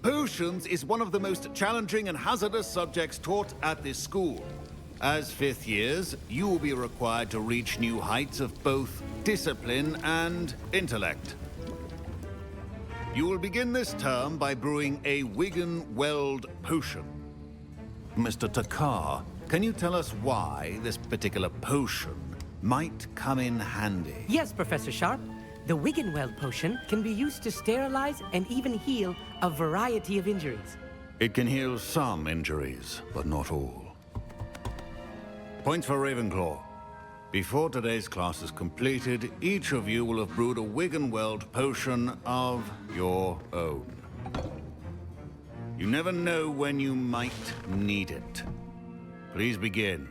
Potions is one of the most challenging and hazardous subjects taught at this school. As fifth years, you will be required to reach new heights of both discipline and intellect. You will begin this term by brewing a Wiggenweld potion. Mr. Takar, can you tell us why this particular potion might come in handy? Yes, Professor Sharp. The Wiggenweld potion can be used to sterilize and even heal a variety of injuries. It can heal some injuries, but not all. Points for Ravenclaw. Before today's class is completed, each of you will have brewed a Wiggenweld potion of your own. You never know when you might need it. Please begin.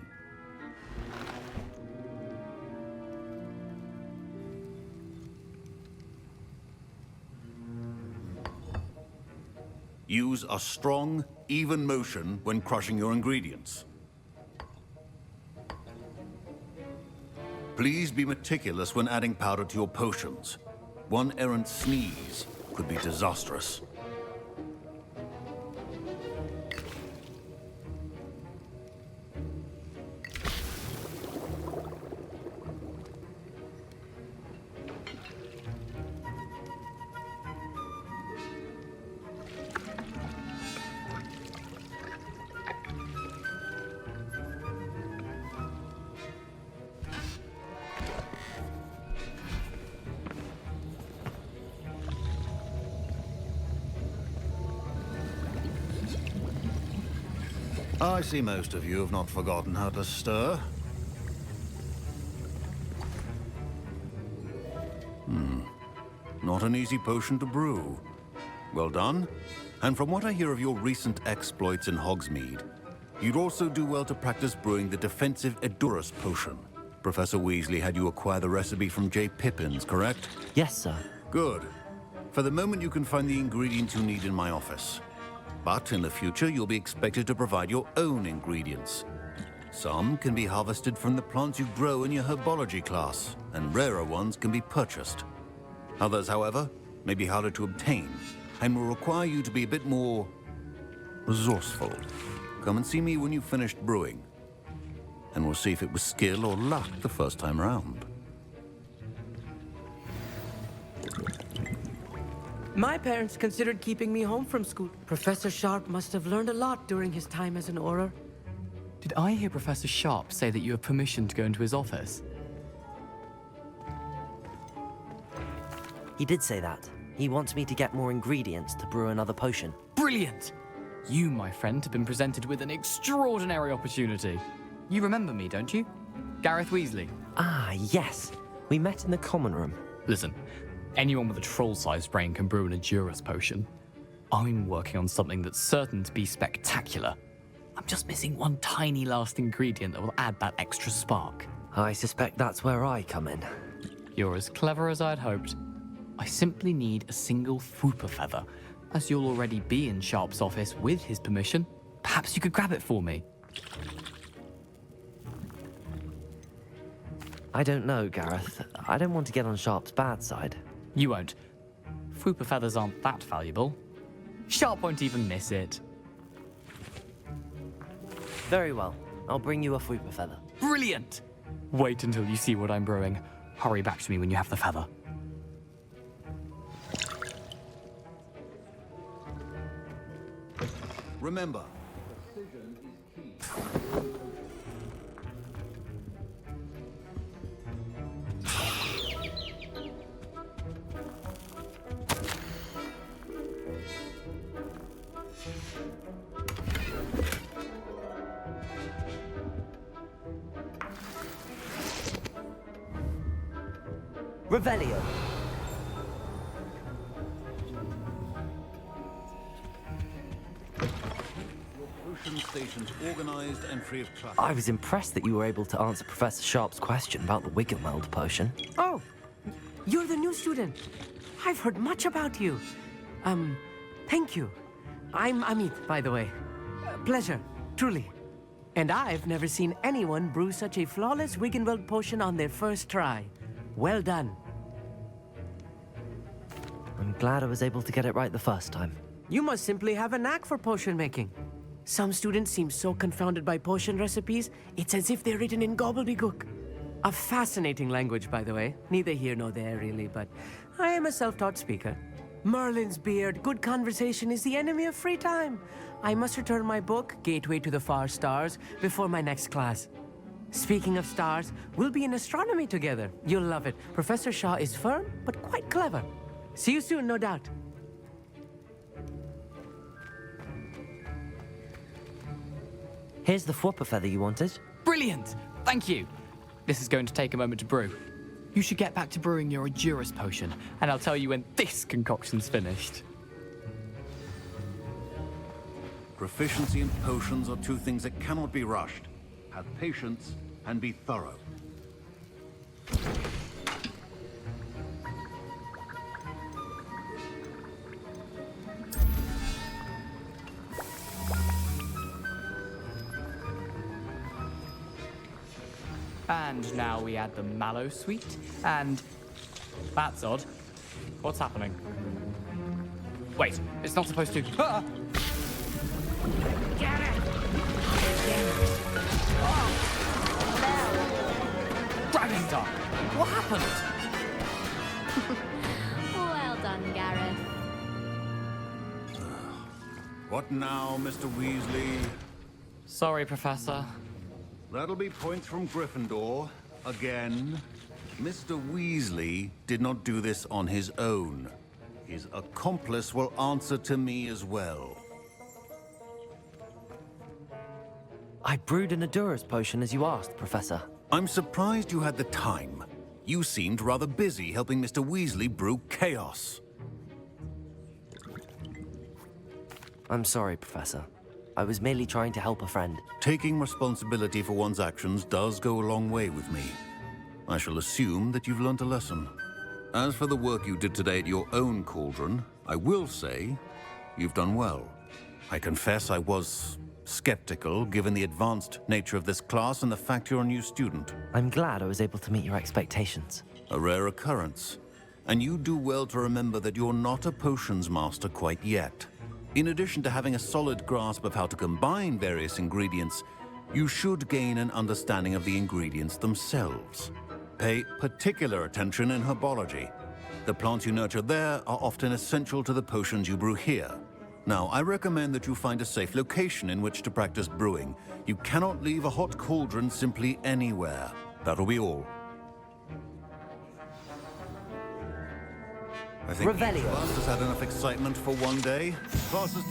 Use a strong, even motion when crushing your ingredients. Please be meticulous when adding powder to your potions. One errant sneeze could be disastrous. I see most of you have not forgotten how to stir. Not an easy potion to brew. Well done. And from what I hear of your recent exploits in Hogsmeade, you'd also do well to practice brewing the defensive Edurus potion. Professor Weasley had you acquire the recipe from J. Pippin's, correct? Yes, sir. Good. For the moment, you can find the ingredients you need in my office. But in the future, you'll be expected to provide your own ingredients. Some can be harvested from the plants you grow in your herbology class, and rarer ones can be purchased. Others, however, may be harder to obtain, and will require you to be a bit more resourceful. Come and see me when you've finished brewing, and we'll see if it was skill or luck the first time round. My parents considered keeping me home from school. Professor Sharp must have learned a lot during his time as an Auror. Did I hear Professor Sharp say that you have permission to go into his office? He did say that. He wants me to get more ingredients to brew another potion. Brilliant! You, my friend, have been presented with an extraordinary opportunity. You remember me, don't you? Gareth Weasley. Ah, yes. We met in the common room. Listen, anyone with a troll-sized brain can brew an Edurus potion. I'm working on something that's certain to be spectacular. I'm just missing one tiny last ingredient that will add that extra spark. I suspect that's where I come in. You're as clever as I'd hoped. I simply need a single Fwooper feather. As you'll already be in Sharp's office with his permission, perhaps you could grab it for me. I don't know, Gareth. I don't want to get on Sharp's bad side. You won't. Fwooper feathers aren't that valuable. Sharp won't even miss it. Very well. I'll bring you a Fwooper feather. Brilliant! Wait until you see what I'm brewing. Hurry back to me when you have the feather. Remember, precision is key. Revelio. Stations organized and free of clutter. I was impressed that you were able to answer Professor Sharp's question about the Wiggenweld potion. Oh, you're the new student. I've heard much about you. Thank you. I'm Amit, by the way. Pleasure, truly. And I've never seen anyone brew such a flawless Wiggenweld potion on their first try. Well done. I'm glad I was able to get it right the first time. You must simply have a knack for potion making. Some students seem so confounded by potion recipes, it's as if they're written in gobbledygook. A fascinating language, by the way. Neither here nor there, really, but I am a self-taught speaker. Merlin's beard, good conversation is the enemy of free time. I must return my book, Gateway to the Far Stars, before my next class. Speaking of stars, we'll be in astronomy together. You'll love it. Professor Shaw is firm, but quite clever. See you soon, no doubt. Here's the flopper feather you wanted. Brilliant! Thank you. This is going to take a moment to brew. You should get back to brewing your Adurus potion, and I'll tell you when this concoction's finished. Proficiency and potions are two things that cannot be rushed. Have patience and be thorough. And now we add the mallow sweet, and that's odd. What's happening? Wait, it's not supposed to. Ah! Get it! Dragon Dog! What happened? Well done, Gareth. What now, Mr. Weasley? Sorry, Professor. That'll be points from Gryffindor. Again. Mr. Weasley did not do this on his own. His accomplice will answer to me as well. I brewed an Adurus potion as you asked, Professor. I'm surprised you had the time. You seemed rather busy helping Mr. Weasley brew chaos. I'm sorry, Professor. I was merely trying to help a friend. Taking responsibility for one's actions does go a long way with me. I shall assume that you've learnt a lesson. As for the work you did today at your own cauldron, I will say you've done well. I confess I was skeptical, given the advanced nature of this class and the fact you're a new student. I'm glad I was able to meet your expectations. A rare occurrence. And you do well to remember that you're not a potions master quite yet. In addition to having a solid grasp of how to combine various ingredients, you should gain an understanding of the ingredients themselves. Pay particular attention in herbology. The plants you nurture there are often essential to the potions you brew here. Now, I recommend that you find a safe location in which to practice brewing. You cannot leave a hot cauldron simply anywhere. That'll be all. I think each Revelio. of us has had enough excitement for one day. Class is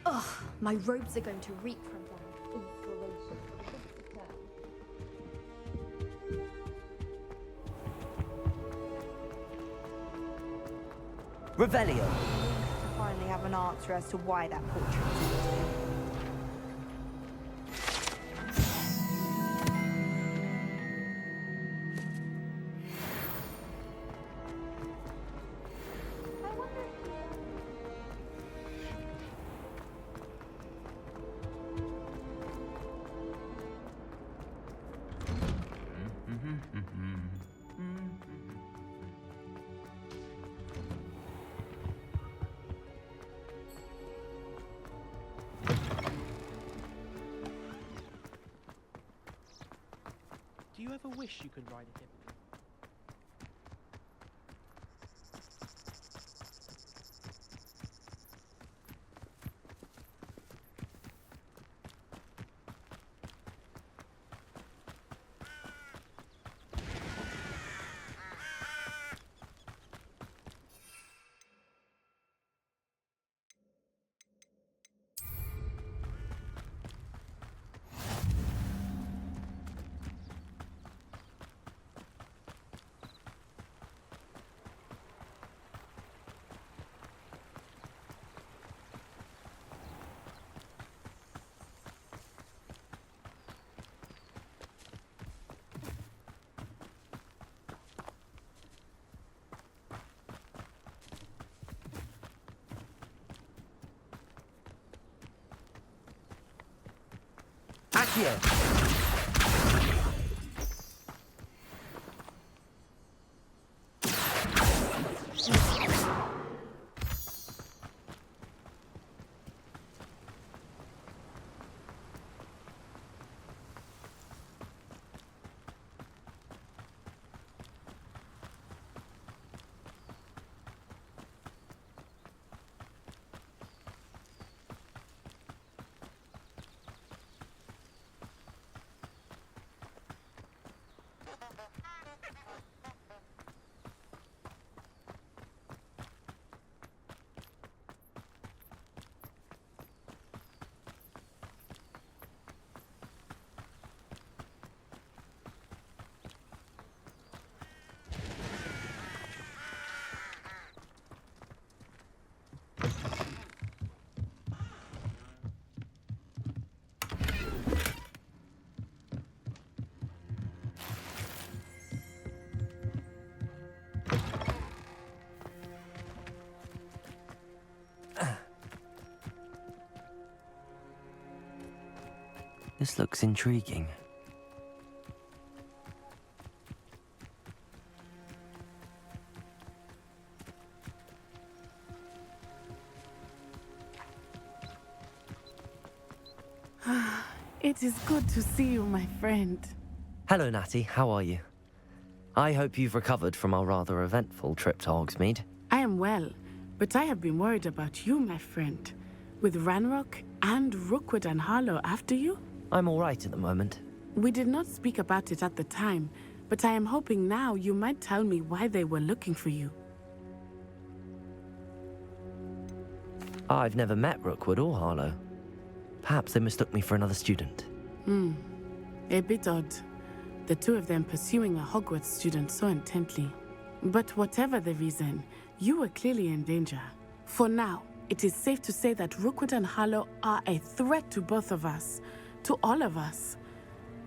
Ugh, my robes are going to reek from them. Inspiration. Revelio. To finally have an answer as to why that portrait was painted. Do you ever wish you could ride a hippo? Accio! This looks intriguing. It is good to see you, my friend. Hello, Natty. How are you? I hope you've recovered from our rather eventful trip to Hogsmeade. I am well, but I have been worried about you, my friend. With Ranrock and Rookwood and Harlow after you? I'm all right at the moment. We did not speak about it at the time, but I am hoping now you might tell me why they were looking for you. I've never met Rookwood or Harlow. Perhaps they mistook me for another student. A bit odd. The two of them pursuing a Hogwarts student so intently. But whatever the reason, you were clearly in danger. For now, it is safe to say that Rookwood and Harlow are a threat to both of us. To all of us.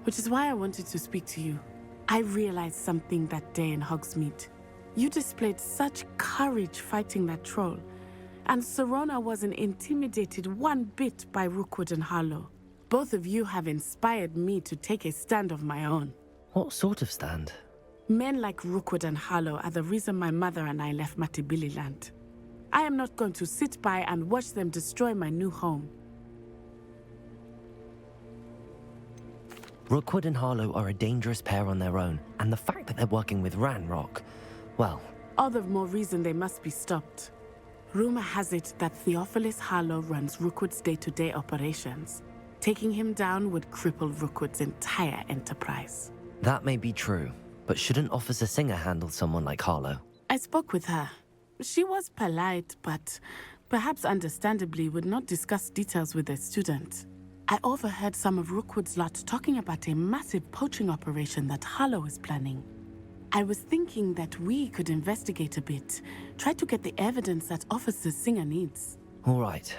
Which is why I wanted to speak to you. I realized something that day in Hogsmeade. You displayed such courage fighting that troll. And Serona wasn't intimidated one bit by Rookwood and Harlow. Both of you have inspired me to take a stand of my own. What sort of stand? Men like Rookwood and Harlow are the reason my mother and I left Matibili Land. I am not going to sit by and watch them destroy my new home. Rookwood and Harlow are a dangerous pair on their own, and the fact that they're working with Ranrock, well... All the more reason they must be stopped. Rumor has it that Theophilus Harlow runs Rookwood's day-to-day operations. Taking him down would cripple Rookwood's entire enterprise. That may be true, but shouldn't Officer Singer handle someone like Harlow? I spoke with her. She was polite, but perhaps understandably would not discuss details with a student. I overheard some of Rookwood's lot talking about a massive poaching operation that Harlow is planning. I was thinking that we could investigate a bit, try to get the evidence that Officer Singer needs. All right,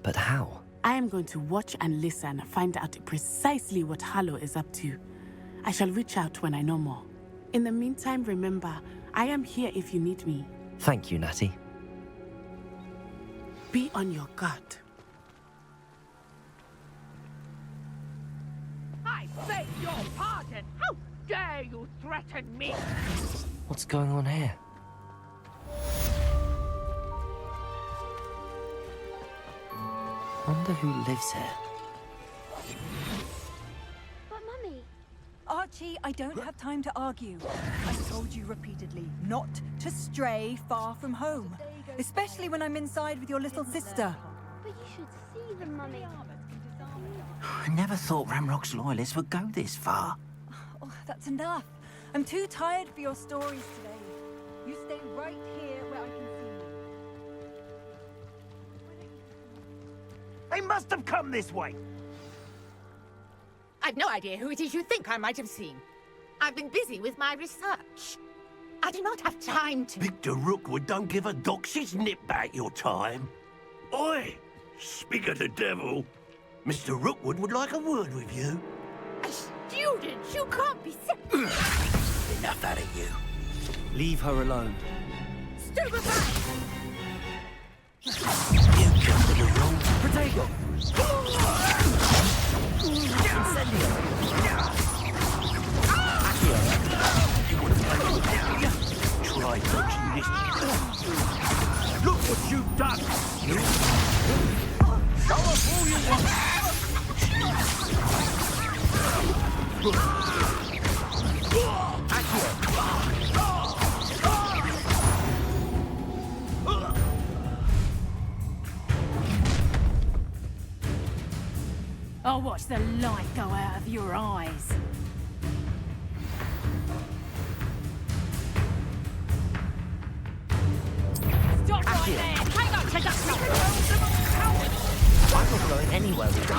but how? I am going to watch and listen, find out precisely what Harlow is up to. I shall reach out when I know more. In the meantime, remember, I am here if you need me. Thank you, Natty. Be on your guard. I beg your pardon! How dare you threaten me? What's going on here? Wonder who lives here. But Mummy... Archie, I don't have time to argue. I've told you repeatedly not to stray far from home. Especially when I'm inside with your little sister. But you should see them, Mummy. I never thought Ranrock's loyalists would go this far. Oh, that's enough. I'm too tired for your stories today. You stay right here where I can see you. They must have come this way. I've no idea who it is you think I might have seen. I've been busy with my research. I do not have time to... Victor Rookwood don't give a doxy's nip back your time. Oi! Speak of the devil. Mr. Rookwood would like a word with you. A student? You can't be so... Enough out of you. Leave her alone. Stupefy! You come to the wrong... Protego! you've done! Show us all you want! I'll watch the light go out of your eyes. Stop right there! Hang on to that! I'm not going anywhere with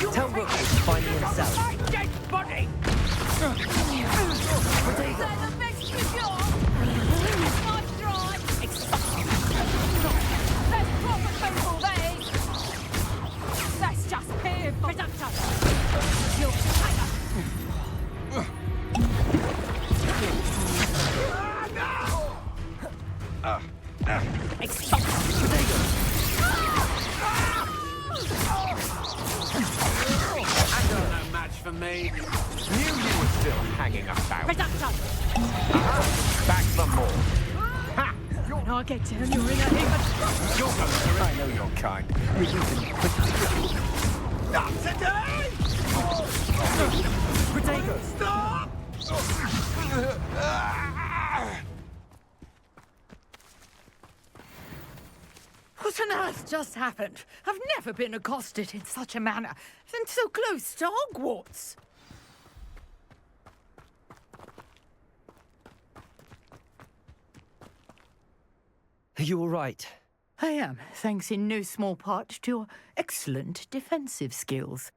you. Tell Rookwood to find me himself. My dead body! That's just pure production. Anger no match for me. Knew you were still hanging about. Production. Back for more. Ha! When I get down, you're in a heap of... You're going to... I know your kind. You're using quickly. Not today! Protego! Stop! What on earth just happened? I've never been accosted in such a manner, and so close to Hogwarts. Are you all right? I am, thanks in no small part to your excellent defensive skills.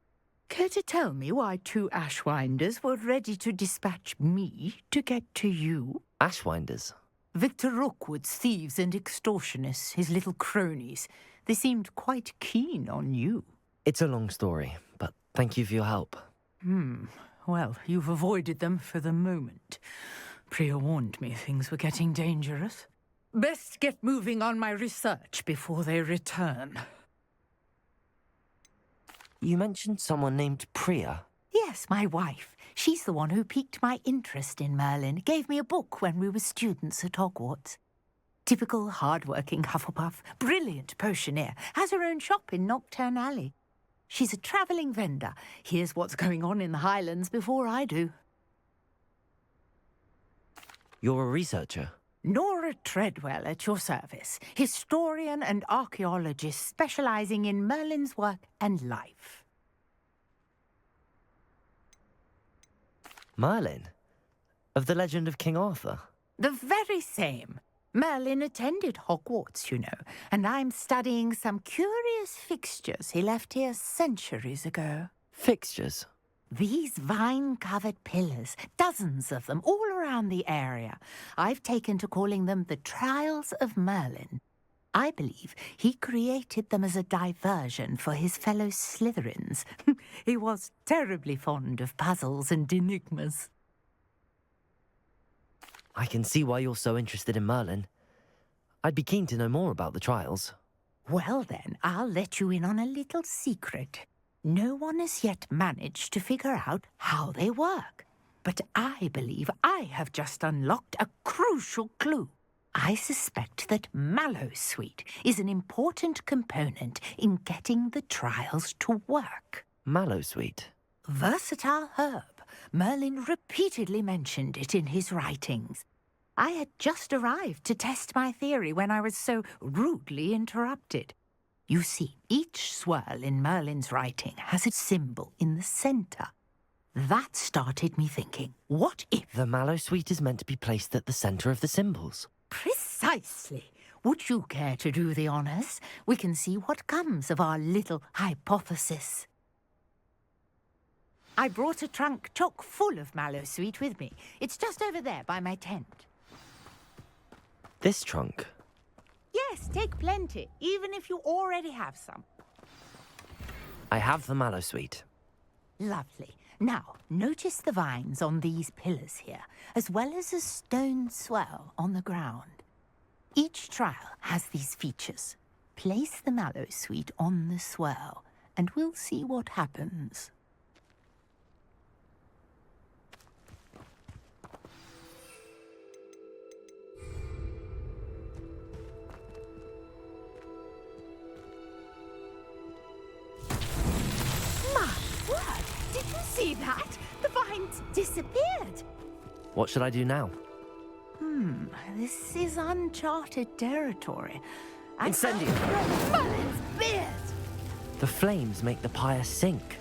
Care to tell me why 2 Ashwinders were ready to dispatch me to get to you? Ashwinders? Victor Rookwood's thieves and extortionists, his little cronies. They seemed quite keen on you. It's a long story, but thank you for your help. Well, you've avoided them for the moment. Priya warned me things were getting dangerous. Best get moving on my research before they return. You mentioned someone named Priya. Yes, my wife. She's the one who piqued my interest in Merlin. Gave me a book when we were students at Hogwarts. Typical hard-working Hufflepuff, brilliant potioneer, has her own shop in Knockturn Alley. She's a travelling vendor. Hears what's going on in the Highlands before I do. You're a researcher? Nora Treadwell at your service, historian and archaeologist specialising in Merlin's work and life. Merlin? Of the legend of King Arthur? The very same. Merlin attended Hogwarts, you know, and I'm studying some curious fixtures he left here centuries ago. Fixtures? These vine-covered pillars, dozens of them, all around the area. I've taken to calling them the Trials of Merlin. I believe he created them as a diversion for his fellow Slytherins. He was terribly fond of puzzles and enigmas. I can see why you're so interested in Merlin. I'd be keen to know more about the trials. Well then, I'll let you in on a little secret. No one has yet managed to figure out how they work. But I believe I have just unlocked a crucial clue. I suspect that Mallowsweet is an important component in getting the trials to work. Mallowsweet? Versatile herb. Merlin repeatedly mentioned it in his writings. I had just arrived to test my theory when I was so rudely interrupted. You see, each swirl in Merlin's writing has a symbol in the centre. That started me thinking, what if... The Mallowsweet is meant to be placed at the centre of the symbols. Precisely. Would you care to do the honours? We can see what comes of our little hypothesis. I brought a trunk chock full of Mallowsweet with me. It's just over there by my tent. This trunk? Yes, take plenty, even if you already have some. I have the Mallowsweet. Lovely. Now, notice the vines on these pillars here, as well as a stone swell on the ground. Each trial has these features. Place the Mallowsweet on the swell, and we'll see what happens. disappeared. What should I do now? This is uncharted territory. Incendio! Merlin's beard! The flames make the pyre sink.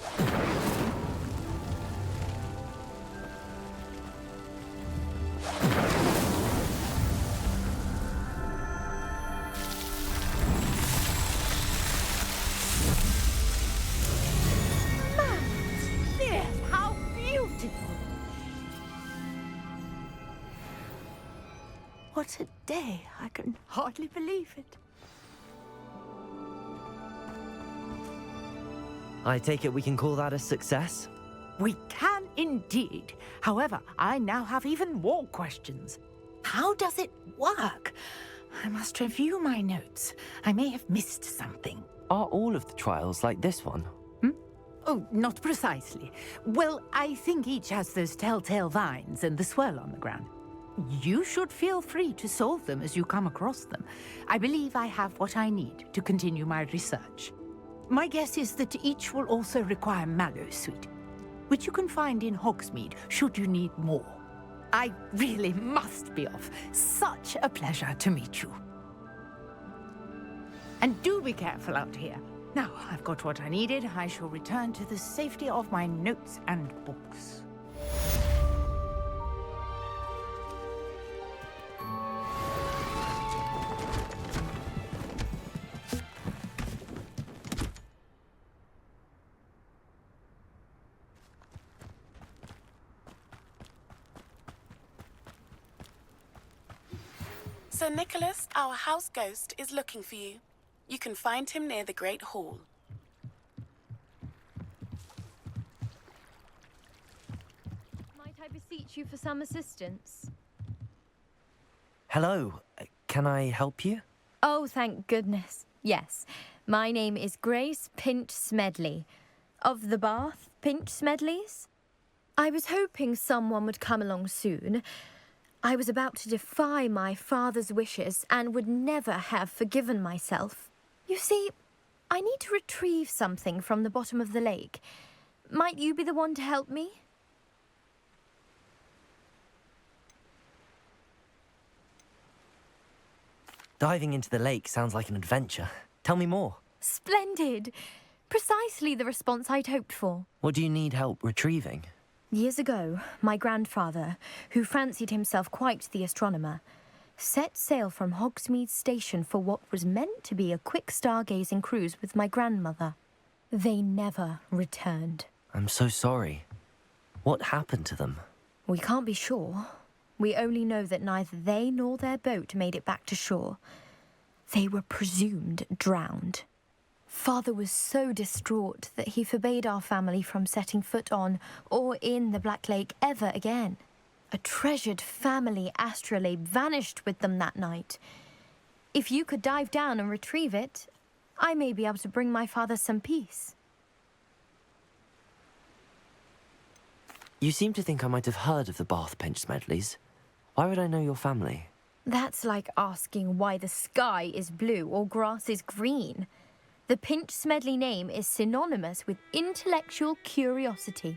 Merlin's beard! How beautiful! What a day. I can hardly believe it. I take it we can call that a success? We can indeed. However, I now have even more questions. How does it work? I must review my notes. I may have missed something. Are all of the trials like this one? Oh, not precisely. Well, I think each has those telltale vines and the swirl on the ground. You should feel free to solve them as you come across them. I believe I have what I need to continue my research. My guess is that each will also require mallow sweet, which you can find in Hogsmeade should you need more. I really must be off. Such a pleasure to meet you. And do be careful out here. Now I've got what I needed. I shall return to the safety of my notes and books. Sir Nicholas, our house ghost, is looking for you. You can find him near the Great Hall. Might I beseech you for some assistance? Hello, can I help you? Oh, thank goodness. Yes. My name is Grace Pinch Smedley. Of the Bath Pinch Smedleys? I was hoping someone would come along soon. I was about to defy my father's wishes and would never have forgiven myself. You see, I need to retrieve something from the bottom of the lake. Might you be the one to help me? Diving into the lake sounds like an adventure. Tell me more. Splendid! Precisely the response I'd hoped for. What do you need help retrieving? Years ago, my grandfather, who fancied himself quite the astronomer, set sail from Hogsmeade Station for what was meant to be a quick stargazing cruise with my grandmother. They never returned. I'm so sorry. What happened to them? We can't be sure. We only know that neither they nor their boat made it back to shore. They were presumed drowned. Father was so distraught that he forbade our family from setting foot on or in the Black Lake ever again. A treasured family astrolabe vanished with them that night. If you could dive down and retrieve it, I may be able to bring my father some peace. You seem to think I might have heard of the Bath Pinch Smedleys. Why would I know your family? That's like asking why the sky is blue or grass is green. The Pinch Smedley name is synonymous with intellectual curiosity.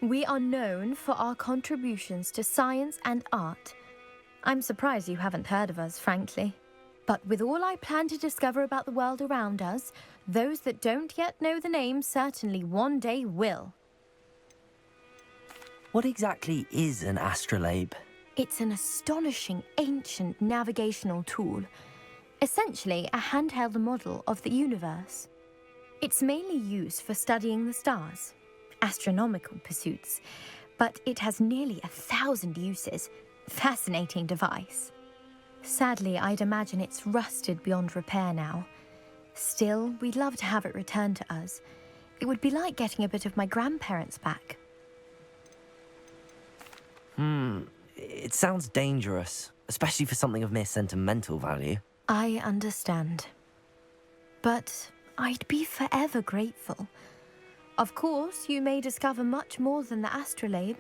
We are known for our contributions to science and art. I'm surprised you haven't heard of us, frankly. But with all I plan to discover about the world around us, those that don't yet know the name certainly one day will. What exactly is an astrolabe? It's an astonishing ancient navigational tool. Essentially a handheld model of the universe. It's mainly used for studying the stars, astronomical pursuits, but it has nearly 1,000 uses. Fascinating device. Sadly, I'd imagine it's rusted beyond repair now. Still, we'd love to have it returned to us. It would be like getting a bit of my grandparents back. It sounds dangerous, especially for something of mere sentimental value. I understand. But I'd be forever grateful. Of course, you may discover much more than the astrolabe.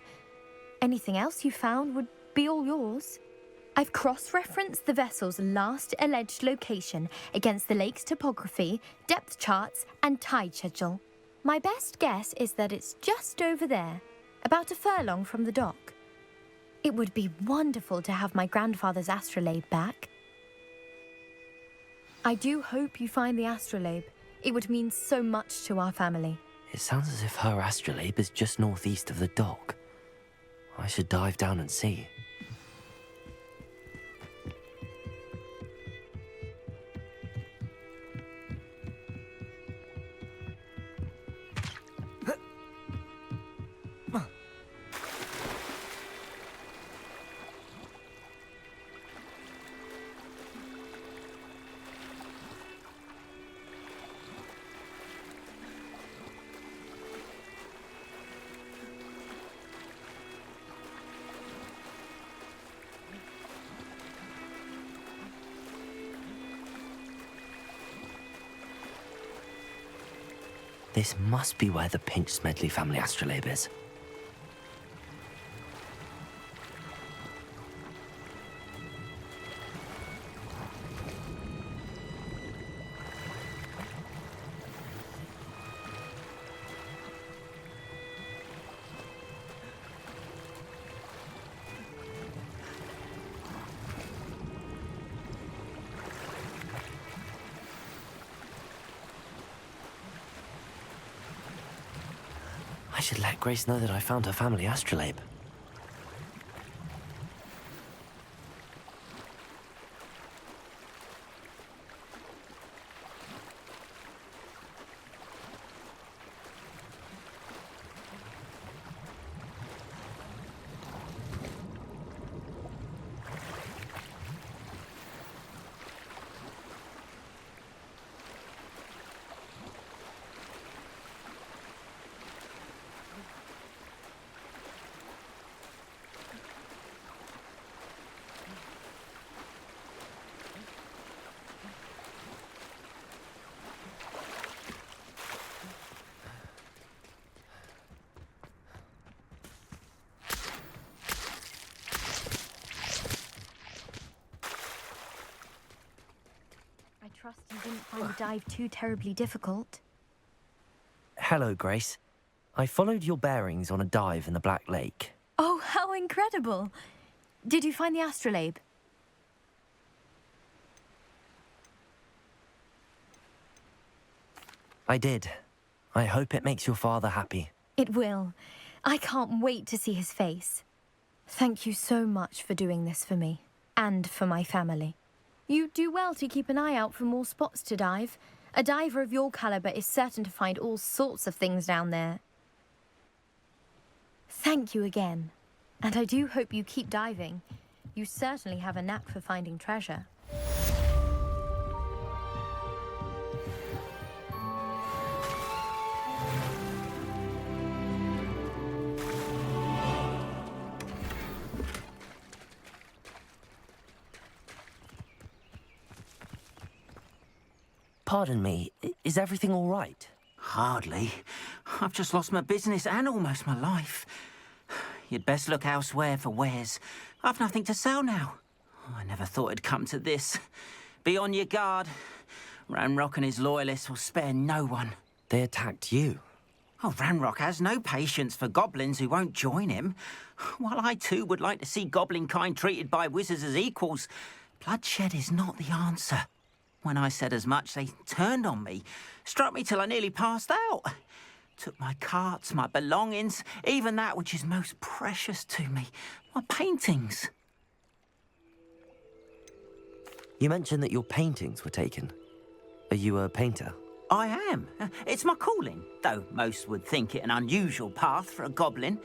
Anything else you found would be all yours. I've cross-referenced the vessel's last alleged location against the lake's topography, depth charts, and tide schedule. My best guess is that it's just over there, about a furlong from the dock. It would be wonderful to have my grandfather's astrolabe back. I do hope you find the astrolabe. It would mean so much to our family. It sounds as if her astrolabe is just northeast of the dock. I should dive down and see. This must be where the Pinch-Smedley family astrolabe is. I should let Grace know that I found her family astrolabe. Trust you didn't find the dive too terribly difficult. Hello, Grace. I followed your bearings on a dive in the Black Lake. Oh, how incredible! Did you find the astrolabe? I did. I hope it makes your father happy. It will. I can't wait to see his face. Thank you so much for doing this for me, and for my family. You do well to keep an eye out for more spots to dive. A diver of your caliber is certain to find all sorts of things down there. Thank you again. And I do hope you keep diving. You certainly have a knack for finding treasure. Pardon me, is everything all right? Hardly. I've just lost my business and almost my life. You'd best look elsewhere for wares. I've nothing to sell now. I never thought it'd come to this. Be on your guard. Ranrock and his loyalists will spare no one. They attacked you? Oh, Ranrock has no patience for goblins who won't join him. While I too would like to see goblin kind treated by wizards as equals, bloodshed is not the answer. When I said as much, they turned on me, struck me till I nearly passed out. Took my carts, my belongings, even that which is most precious to me, my paintings. You mentioned that your paintings were taken. Are you a painter? I am. It's my calling, though most would think it an unusual path for a goblin.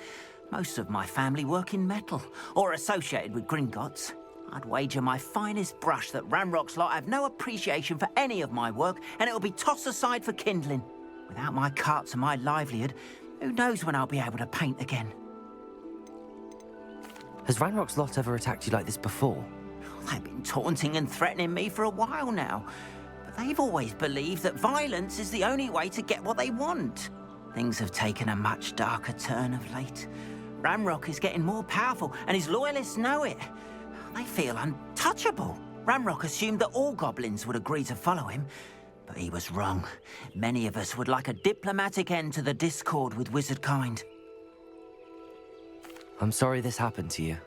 Most of my family work in metal, or associated with Gringotts. I'd wager my finest brush that Ranrock's lot have no appreciation for any of my work, and it'll be tossed aside for kindling. Without my carts and my livelihood, who knows when I'll be able to paint again? Has Ranrock's lot ever attacked you like this before? They've been taunting and threatening me for a while now, but they've always believed that violence is the only way to get what they want. Things have taken a much darker turn of late. Ranrock is getting more powerful, and his loyalists know it. They feel untouchable. Ranrock assumed that all goblins would agree to follow him, but he was wrong. Many of us would like a diplomatic end to the discord with wizard kind. I'm sorry this happened to you.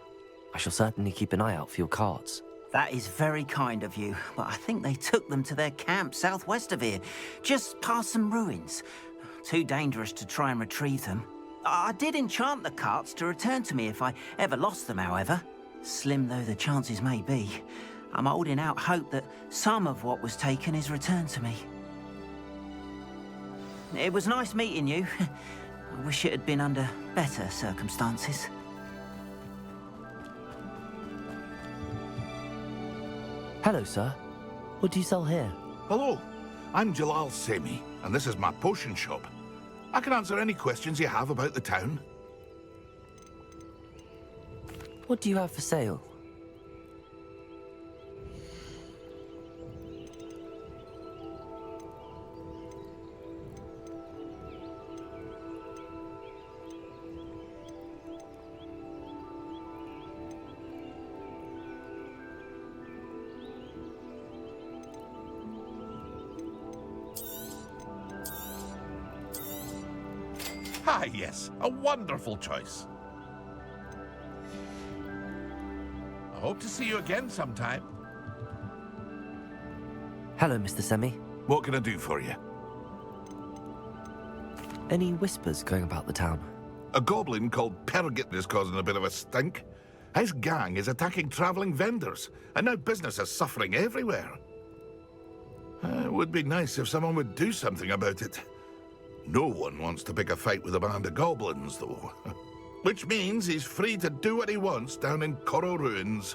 I shall certainly keep an eye out for your cards. That is very kind of you, but I think they took them to their camp southwest of here, just past some ruins. Too dangerous to try and retrieve them. I did enchant the carts to return to me if I ever lost them, however. Slim though the chances may be, I'm holding out hope that some of what was taken is returned to me. It was nice meeting you. I wish it had been under better circumstances. Hello, sir. What do you sell here? Hello, I'm Jalal Semi, and this is my potion shop. I can answer any questions you have about the town. What do you have for sale? Ah, yes, a wonderful choice. I hope to see you again sometime. Hello, Mr. Semi. What can I do for you? Any whispers going about the town? A goblin called Pergit is causing a bit of a stink. His gang is attacking travelling vendors, and now business is suffering everywhere. It would be nice if someone would do something about it. No one wants to pick a fight with a band of goblins, though. Which means he's free to do what he wants down in Coral Ruins.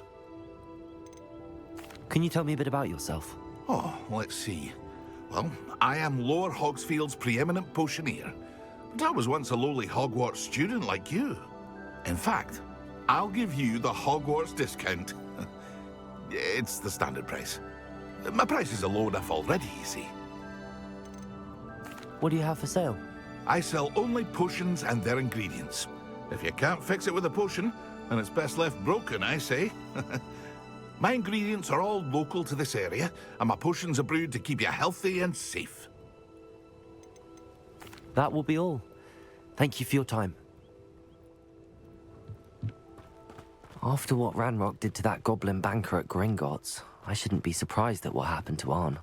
Can you tell me a bit about yourself? Oh, let's see. Well, I am Lower Hogsfield's preeminent potioneer. But I was once a lowly Hogwarts student like you. In fact, I'll give you the Hogwarts discount. It's the standard price. My prices are low enough already, you see. What do you have for sale? I sell only potions and their ingredients. If you can't fix it with a potion, then it's best left broken, I say. My ingredients are all local to this area, and my potions are brewed to keep you healthy and safe. That will be all. Thank you for your time. After what Ranrock did to that goblin banker at Gringotts, I shouldn't be surprised at what happened to Arn.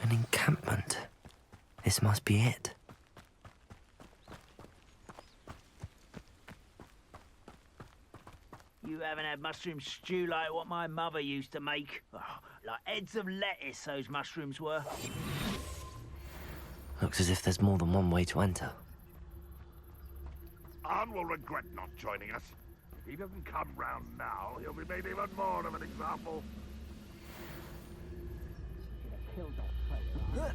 An encampment. This must be it. You haven't had mushroom stew like what my mother used to make. Oh, like heads of lettuce, those mushrooms were. Looks as if there's more than one way to enter. Arn will regret not joining us. If he doesn't come round now, he'll be made even more of an example. Dead.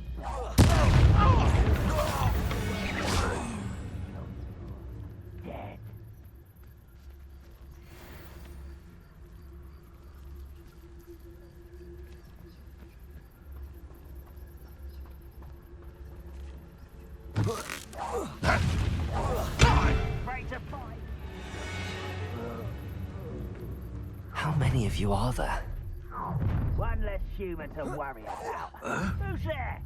How many of you are there? One less human to worry about. Who's there?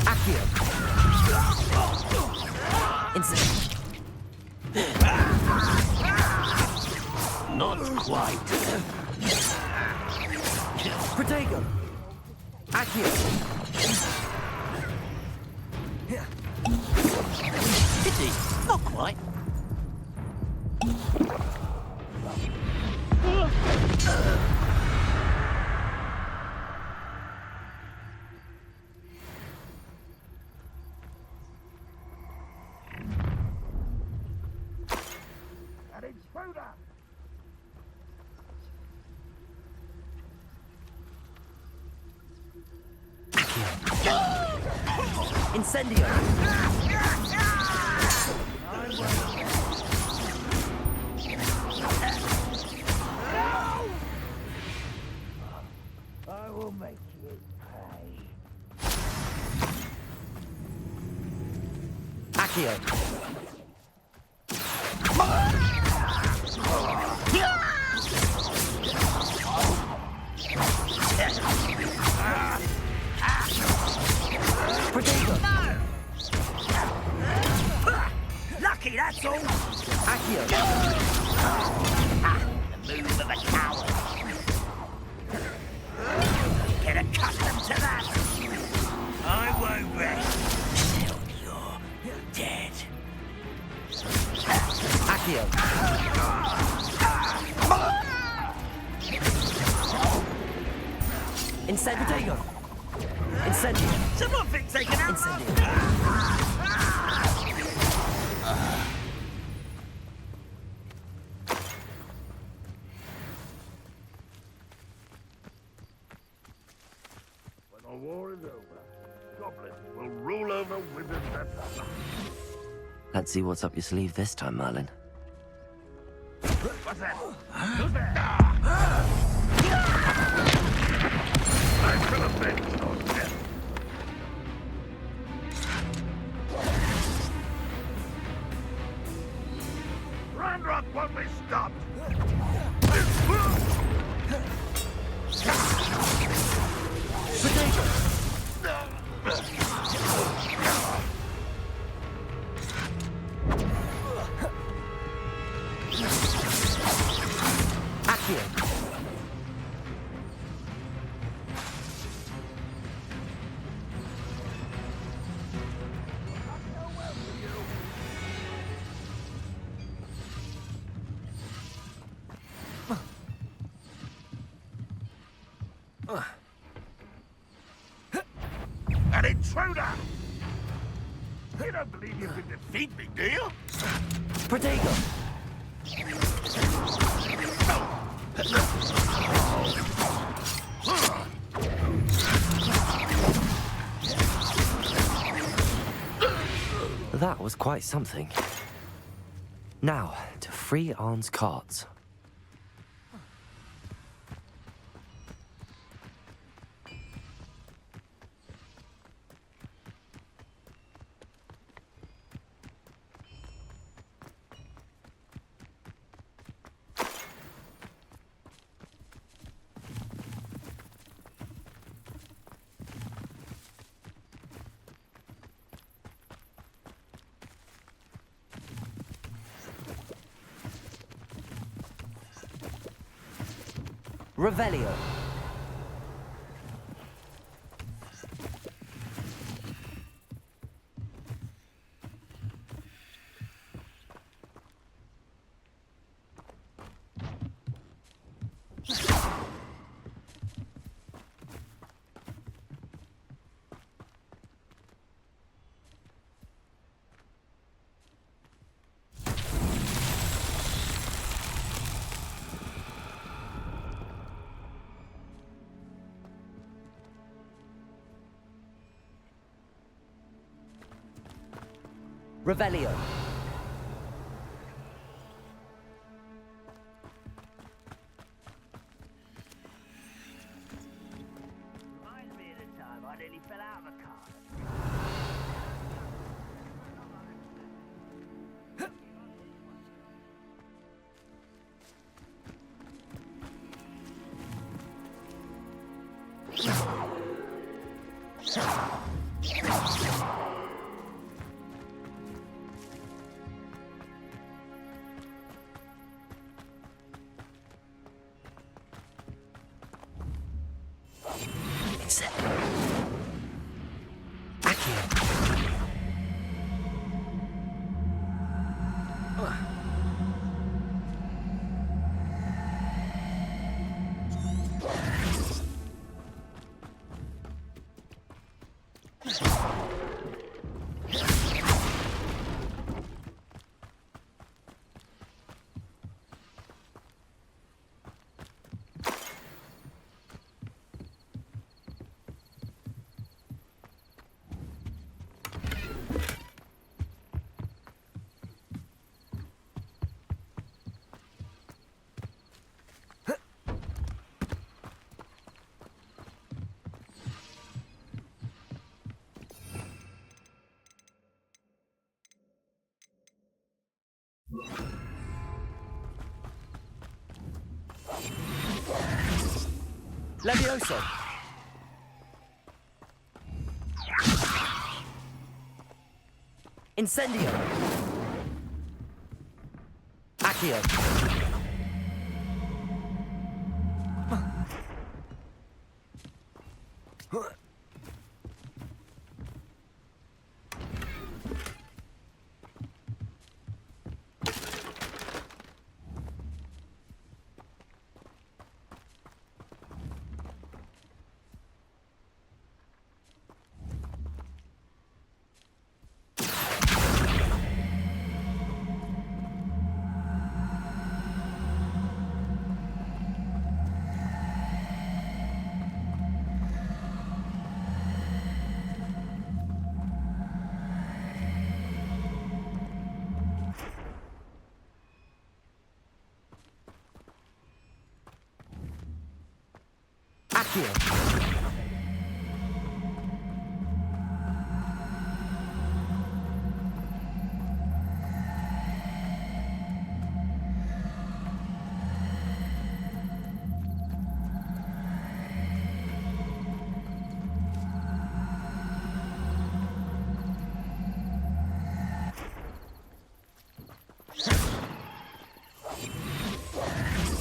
Accio. Not quite. Protego. Accio. Pity. Not quite. An intruder! Incendio. I will make you pay. Accio. Lucky, that's all. Accio. The move of a coward. Get accustomed to that. I won't rest until you're dead. Accio. Incendio. Incendio. Someone thinks they can out. Incendio. When the war is over, goblins will rule over wizards and others. Let's see what's up your sleeve this time, Merlin. What's that? Who's there? I shall avenge your death. Ranrock won't be stopped. An intruder! You don't believe you can defeat me, do you? Protego! That was quite something. Now, to free Arn's cards. Revelio. Revelio. Reminds me of the time I nearly fell out of a car. That's it. Accio. Levioso! Incendio! Accio! Accio!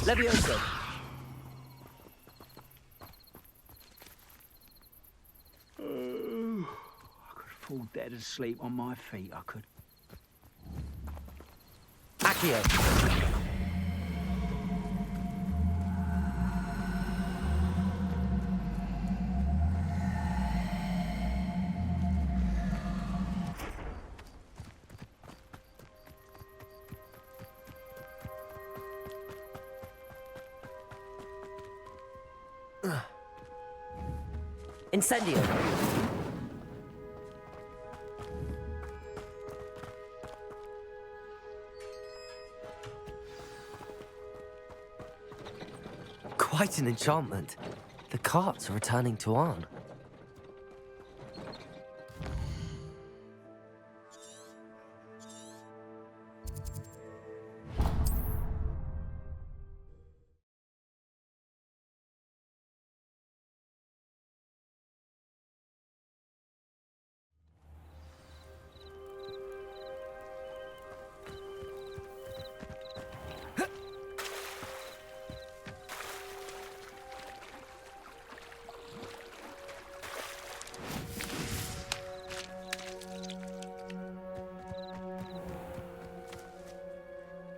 Levioso! I could fall dead asleep on my feet, I could. Accio! Incendio! Quite an enchantment. The carts are returning to Arn.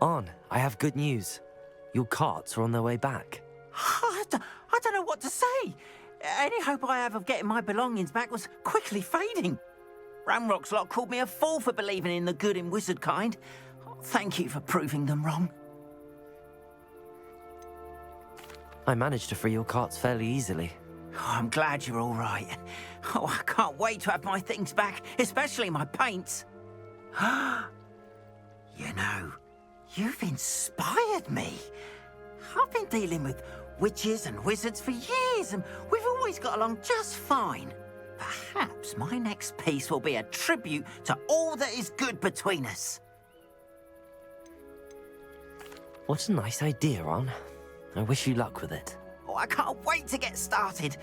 Arn, I have good news. Your carts are on their way back. I don't know what to say. Any hope I have of getting my belongings back was quickly fading. Ramrock's lot called me a fool for believing in the good in wizard kind. Thank you for proving them wrong. I managed to free your carts fairly easily. Oh, I'm glad you're all right. Oh, I can't wait to have my things back, especially my paints. You know, you've inspired me. I've been dealing with witches and wizards for years, and we've always got along just fine. Perhaps my next piece will be a tribute to all that is good between us. What a nice idea, Arn. I wish you luck with it. Oh, I can't wait to get started.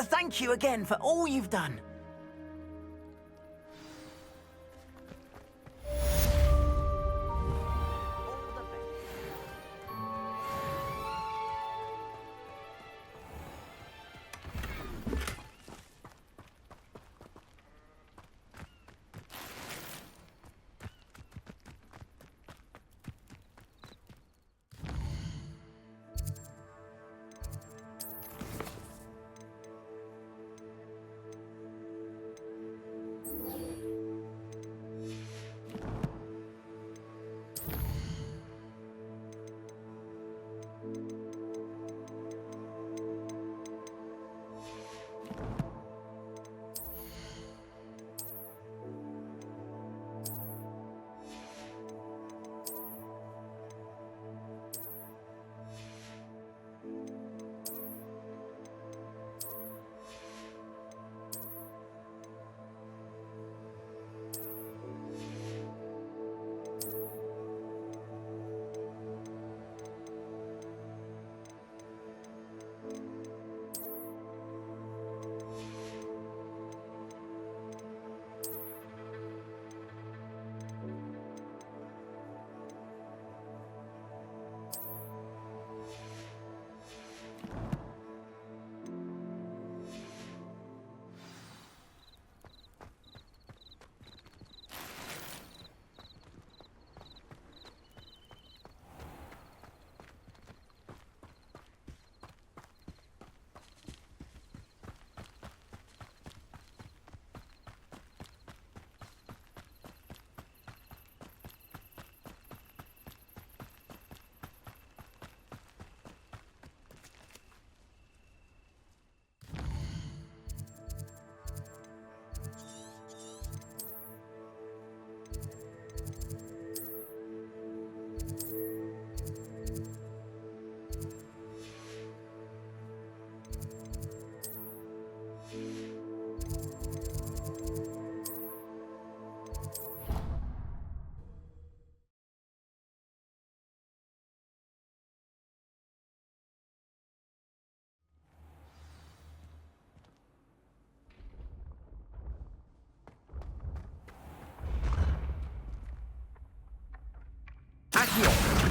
Thank you again for all you've done. Accio.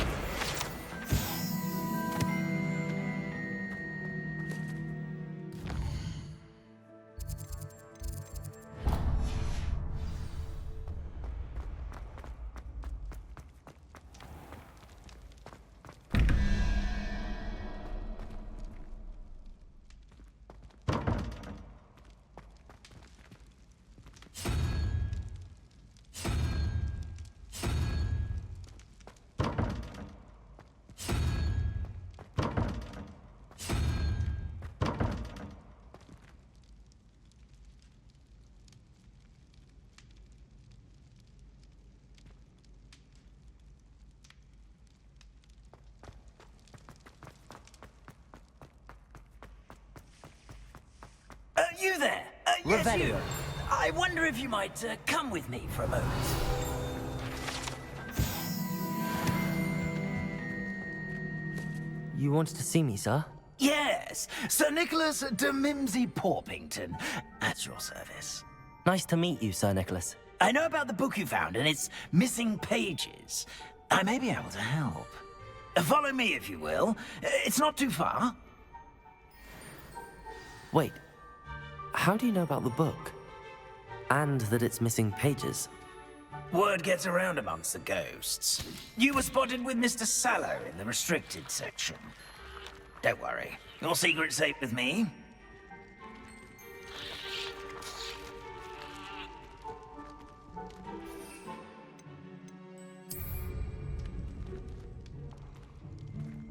You there? Yes, you. I wonder if you might come with me for a moment. You wanted to see me, sir? Yes, Sir Nicholas de Mimsy Porpington, at your service. Nice to meet you, Sir Nicholas. I know about the book you found and its missing pages. I may be able to help. Follow me, if you will. It's not too far. Wait, how do you know about the book? And that it's missing pages? Word gets around amongst the ghosts. You were spotted with Mr. Sallow in the restricted section. Don't worry, your secret's safe with me.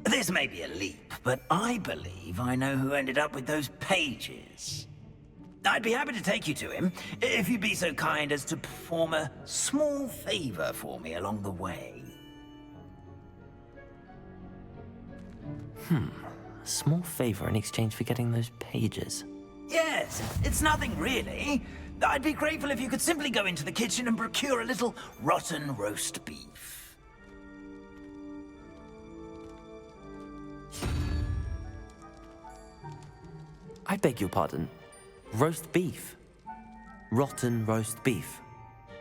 This may be a leap, but I believe I know who ended up with those pages. I'd be happy to take you to him, if you'd be so kind as to perform a small favor for me along the way. A small favor in exchange for getting those pages. Yes, it's nothing really. I'd be grateful if you could simply go into the kitchen and procure a little rotten roast beef. I beg your pardon. Roast beef. Rotten roast beef.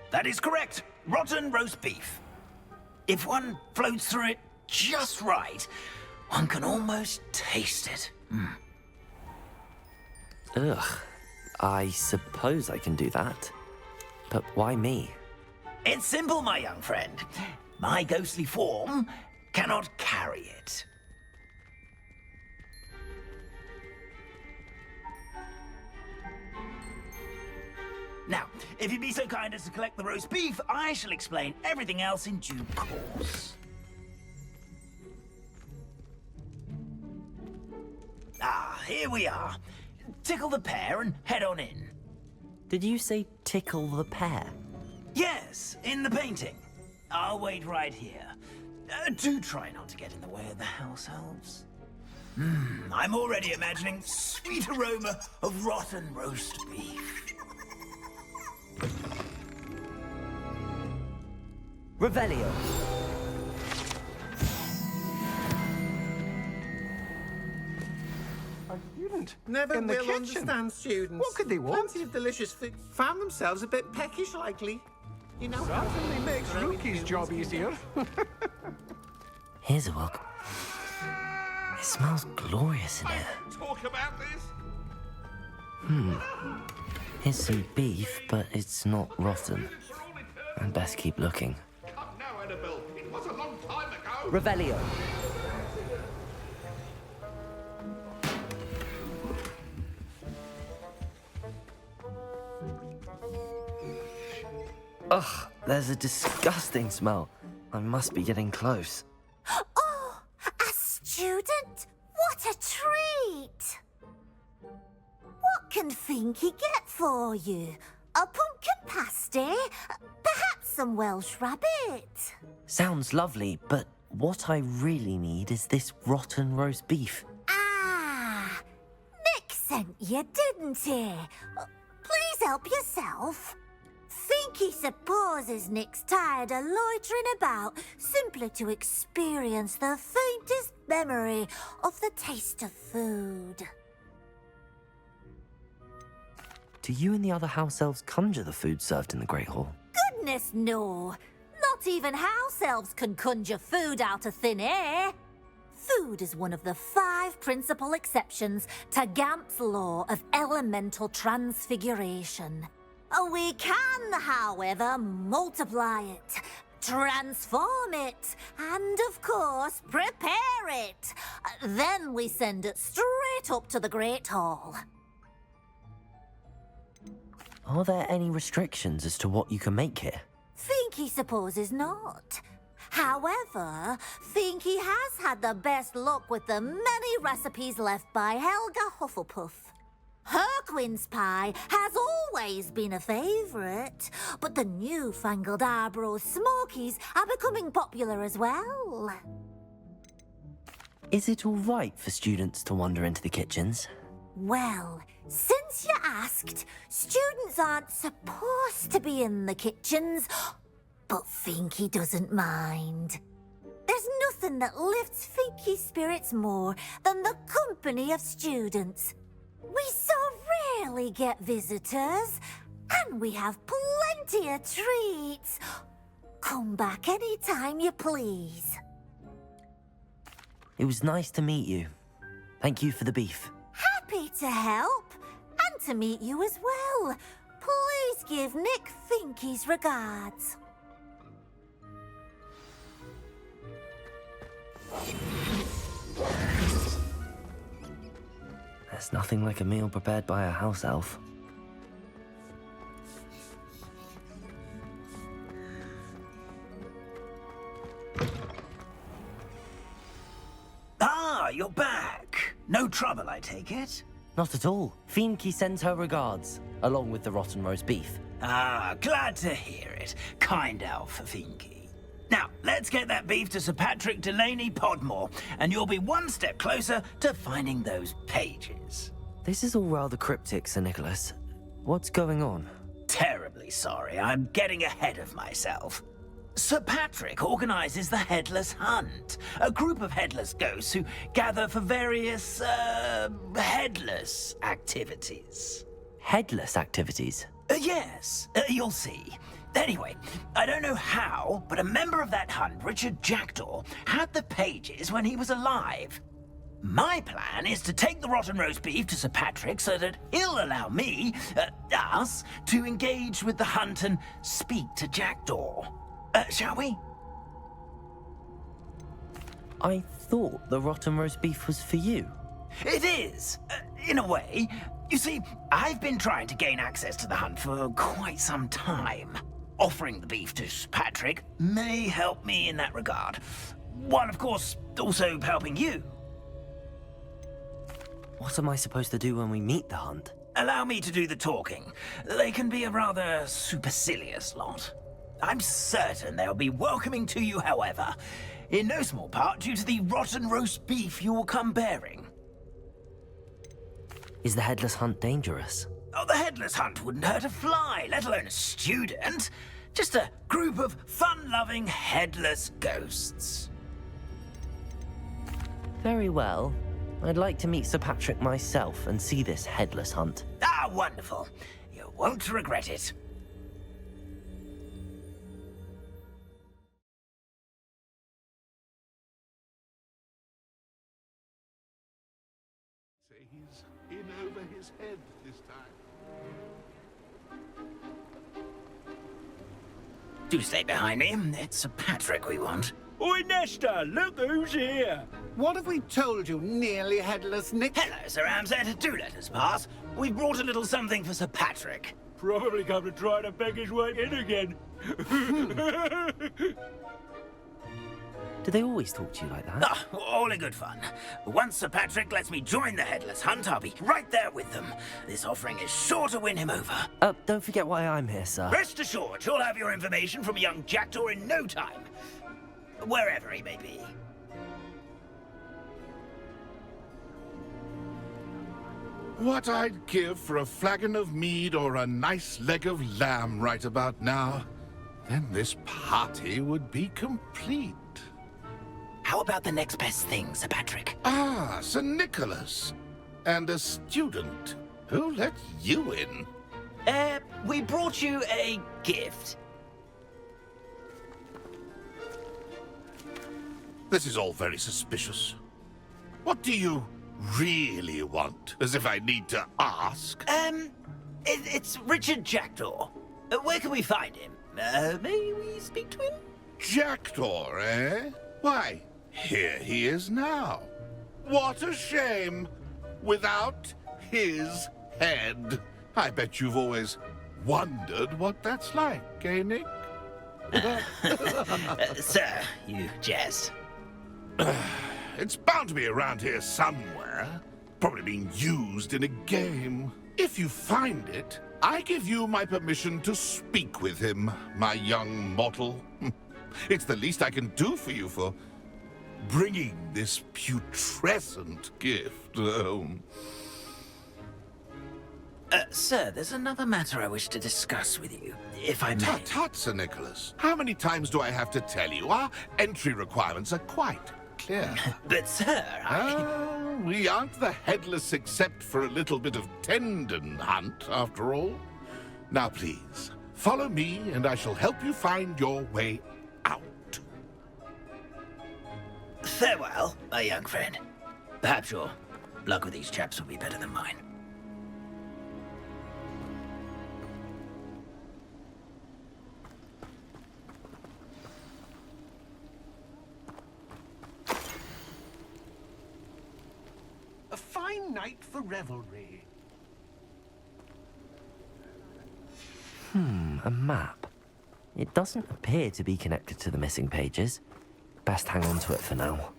That is correct. Rotten roast beef. If one floats through it just right, one can almost taste it. Ugh. I suppose I can do that. But why me? It's simple, my young friend. My ghostly form cannot carry it. Now, if you'd be so kind as to collect the roast beef, I shall explain everything else in due course. Ah, here we are. Tickle the pear and head on in. Did you say tickle the pear? Yes, in the painting. I'll wait right here. Do try not to get in the way of the house elves. I'm already imagining sweet aroma of rotten roast beef. Revelio. A student? Never in the will kitchen. understand students. What could they want? Plenty of delicious food. Found themselves a bit peckish lately. You know, Certainly makes Rookie's job easier. Here's a look. It smells glorious in here. Talk about this? Here's some beef, but it's not rotten. I'd best keep looking. Come now, Annabelle. It was a long time ago. Revelio. Ugh, there's a disgusting smell. I must be getting close. Oh, a student? What a treat! What can Finky get for you? A pumpkin pasty? Perhaps some Welsh rabbit? Sounds lovely, but what I really need is this rotten roast beef. Ah, Nick sent you, didn't he? Please help yourself. Finky supposes Nick's tired of loitering about simply to experience the faintest memory of the taste of food. Do you and the other house elves conjure the food served in the Great Hall? Goodness, no. Not even house elves can conjure food out of thin air. Food is one of the 5 principal exceptions to Gamp's law of elemental transfiguration. We can, however, multiply it, transform it, and of course, prepare it. Then we send it straight up to the Great Hall. Are there any restrictions as to what you can make here? Finky supposes not. However, Finky has had the best luck with the many recipes left by Helga Hufflepuff. Her quince pie has always been a favourite, but the newfangled Arbroath Smokies are becoming popular as well. Is it all right for students to wander into the kitchens? Well, since you asked, students aren't supposed to be in the kitchens, but Finky doesn't mind. There's nothing that lifts Finky's spirits more than the company of students. We so rarely get visitors, and we have plenty of treats. Come back any time you please. It was nice to meet you. Thank you for the beef. Happy to help, and to meet you as well. Please give Nick Finky's regards. There's nothing like a meal prepared by a house elf. Ah, you're back. No trouble, I take it? Not at all. Finky sends her regards, along with the rotten roast beef. Ah, glad to hear it. Kind elf for Finky. Now, let's get that beef to Sir Patrick Delaney Podmore, and you'll be one step closer to finding those pages. This is all rather cryptic, Sir Nicholas. What's going on? Terribly sorry, I'm getting ahead of myself. Sir Patrick organizes the Headless Hunt, a group of headless ghosts who gather for various, headless activities. Headless activities? Yes, you'll see. Anyway, I don't know how, but a member of that hunt, Richard Jackdaw, had the pages when he was alive. My plan is to take the rotten roast beef to Sir Patrick so that he'll allow me, us, to engage with the hunt and speak to Jackdaw. Shall we? I thought the rotten roast beef was for you. It is, in a way. You see, I've been trying to gain access to the hunt for quite some time. Offering the beef to Patrick may help me in that regard. While, of course, also helping you. What am I supposed to do when we meet the hunt? Allow me to do the talking. They can be a rather supercilious lot. I'm certain they'll be welcoming to you, however, in no small part due to the rotten roast beef you will come bearing. Is the Headless Hunt dangerous? Oh, the Headless Hunt wouldn't hurt a fly, let alone a student. Just a group of fun-loving headless ghosts. Very well. I'd like to meet Sir Patrick myself and see this Headless Hunt. Ah, wonderful. You won't regret it. Say he's in over his head this time. Do stay behind me. It's Sir Patrick we want. Oi, Nesta, look who's here. What have we told you, Nearly Headless Nick? Hello, Sir Ramsed. Do let us pass. We've brought a little something for Sir Patrick. Probably come to try to beg his way in again. Do they always talk to you like that? Ah, all in good fun. Once Sir Patrick lets me join the Headless Hunt, I'll be right there with them. This offering is sure to win him over. Don't forget why I'm here, sir. Rest assured, you'll have your information from young Jackdaw in no time. Wherever he may be. What I'd give for a flagon of mead or a nice leg of lamb right about now. Then this party would be complete. How about the next best thing, Sir Patrick? Ah, Sir Nicholas. And a student. Who let you in? We brought you a gift. This is all very suspicious. What do you really want? As if I need to ask. It's Richard Jackdaw. Where can we find him? May we speak to him? Jackdaw, eh? Why, here he is now. What a shame. Without his head. I bet you've always wondered what that's like, eh, Nick? Sir, you jest. It's bound to be around here somewhere. Probably being used in a game. If you find it, I give you my permission to speak with him, my young mortal. It's the least I can do for you for bringing this putrescent gift home. Sir, there's another matter I wish to discuss with you, if I may. Tut, tut, Sir Nicholas. How many times do I have to tell you? Our entry requirements are quite clear. But, sir, we aren't the Headless except for a little bit of tendon hunt, after all. Now, please, follow me, and I shall help you find your way out. Farewell, my young friend. Perhaps your luck with these chaps will be better than mine. A fine night for revelry. A map. It doesn't appear to be connected to the missing pages. Best hang on to it for now.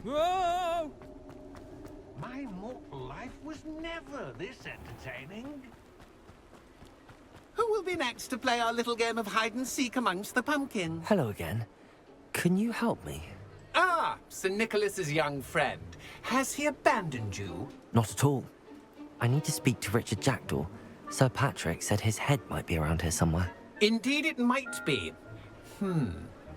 Whoa! My mortal life was never this entertaining. Who will be next to play our little game of hide-and-seek amongst the pumpkins? Hello again. Can you help me? Ah, Sir Nicholas's young friend. Has he abandoned you? Not at all. I need to speak to Richard Jackdaw. Sir Patrick said his head might be around here somewhere. Indeed it might be.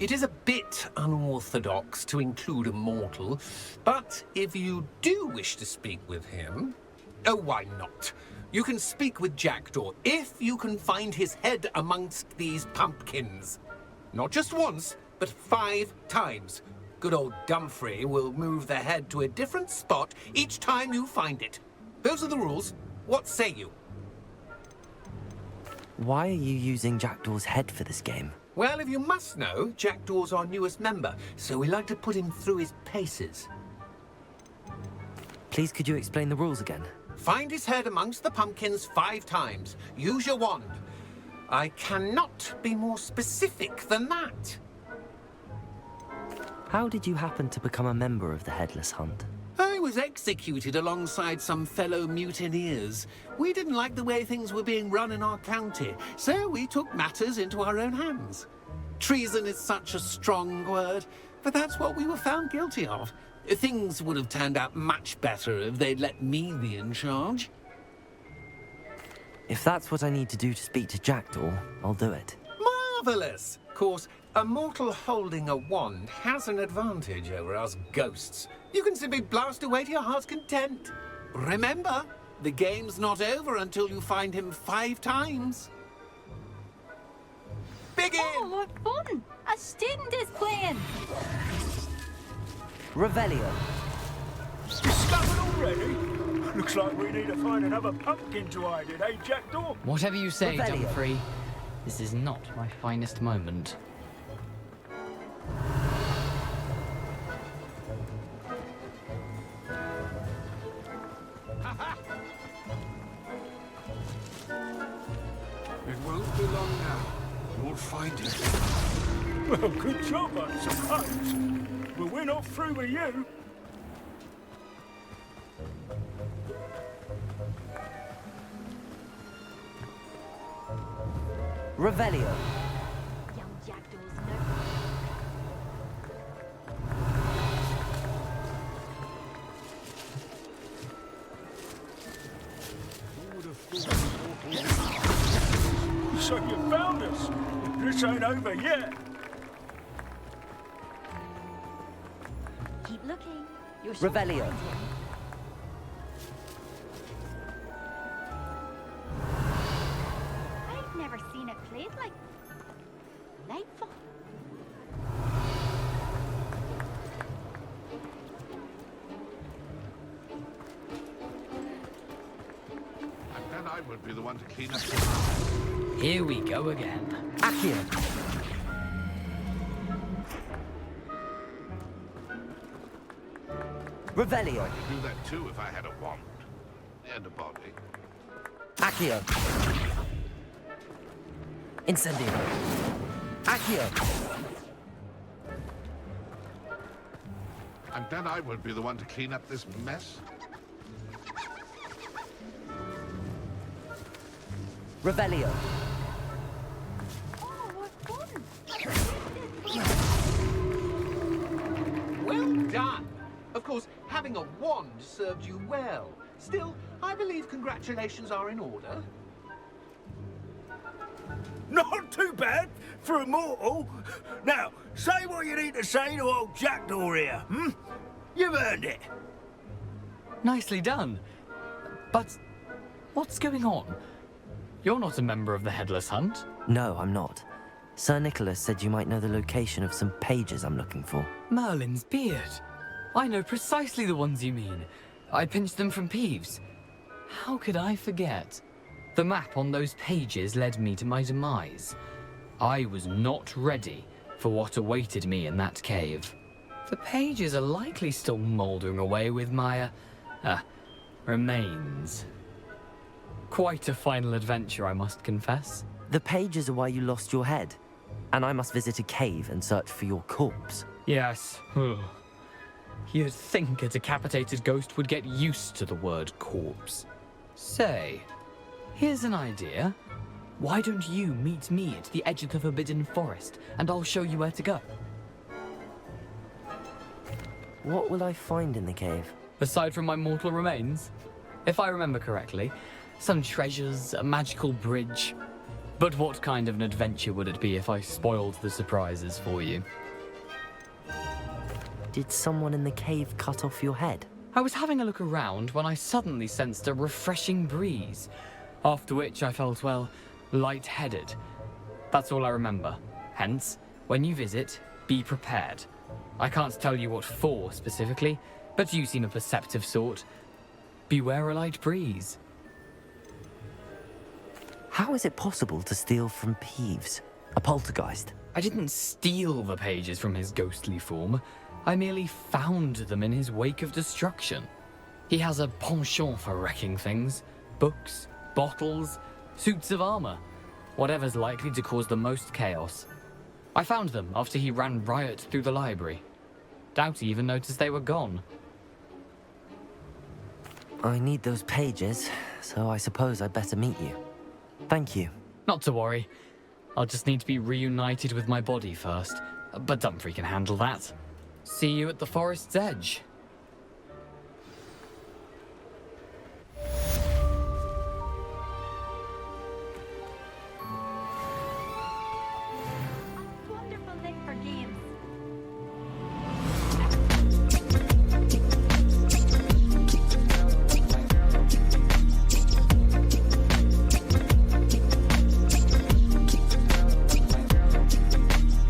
It is a bit unorthodox to include a mortal, but if you do wish to speak with him... Oh, why not? You can speak with Jackdaw if you can find his head amongst these pumpkins. Not just once, but 5 times. Good old Dumfrey will move the head to a different spot each time you find it. Those are the rules. What say you? Why are you using Jackdaw's head for this game? Well, if you must know, Jackdaw's our newest member, so we like to put him through his paces. Please, could you explain the rules again? Find his head amongst the pumpkins 5 times. Use your wand. I cannot be more specific than that. How did you happen to become a member of the Headless Hunt? I was executed alongside some fellow mutineers. We didn't like the way things were being run in our county, so we took matters into our own hands. Treason is such a strong word, but that's what we were found guilty of. Things would have turned out much better if they'd let me be in charge. If that's what I need to do to speak to Jackdaw, I'll do it. Marvellous! Of course, a mortal holding a wand has an advantage over us ghosts. You can simply blast away to your heart's content. Remember, the game's not over until you find him 5 times. Begin! Oh, what fun! A student is playing! Revelio. Discovered already? Looks like we need to find another pumpkin to hide in, eh, Jackdaw? Whatever you say, Revelio. Dumfrey. This is not my finest moment. It won't be long now. You'll find it. Well, good job, I suppose. But we're not through with you. Revelio. Young Jackdaw's So you found us. This ain't over yet. Keep looking. You're sure to Revelio. find him. I've never played like delightful. And then I would be the one to clean up. Here we go again. Accio. Revelio. I could do that too if I had a wand. And a body. Accio. Incendio. Accio. And then I would be the one to clean up this mess. Revelio. Well done. Of course, having a wand served you well. Still, I believe congratulations are in order. Not too bad for a mortal. Now, say what you need to say to old Jackdaw here, hmm? You've earned it. Nicely done. But what's going on? You're not a member of the Headless Hunt. No, I'm not. Sir Nicholas said you might know the location of some pages I'm looking for. Merlin's beard. I know precisely the ones you mean. I pinched them from Peeves. How could I forget? The map on those pages led me to my demise. I was not ready for what awaited me in that cave. The pages are likely still mouldering away with my, remains. Quite a final adventure, I must confess. The pages are why you lost your head, and I must visit a cave and search for your corpse. Yes. You'd think a decapitated ghost would get used to the word corpse. Say, here's an idea. Why don't you meet me at the edge of the Forbidden Forest, and I'll show you where to go? What will I find in the cave? Aside from my mortal remains? If I remember correctly, some treasures, a magical bridge. But what kind of an adventure would it be if I spoiled the surprises for you? Did someone in the cave cut off your head? I was having a look around when I suddenly sensed a refreshing breeze, after which I felt, well, lightheaded. That's all I remember. Hence, when you visit, be prepared. I can't tell you what for specifically, but you seem a perceptive sort. Beware a light breeze. How is it possible to steal from Peeves, a poltergeist? I didn't steal the pages from his ghostly form. I merely found them in his wake of destruction. He has a penchant for wrecking things. Books, bottles, suits of armor. Whatever's likely to cause the most chaos. I found them after he ran riot through the library. Doubt he even noticed they were gone. I need those pages, so I suppose I'd better meet you. Thank you. Not to worry. I'll just need to be reunited with my body first. But Dumfries can handle that. See you at the forest's edge.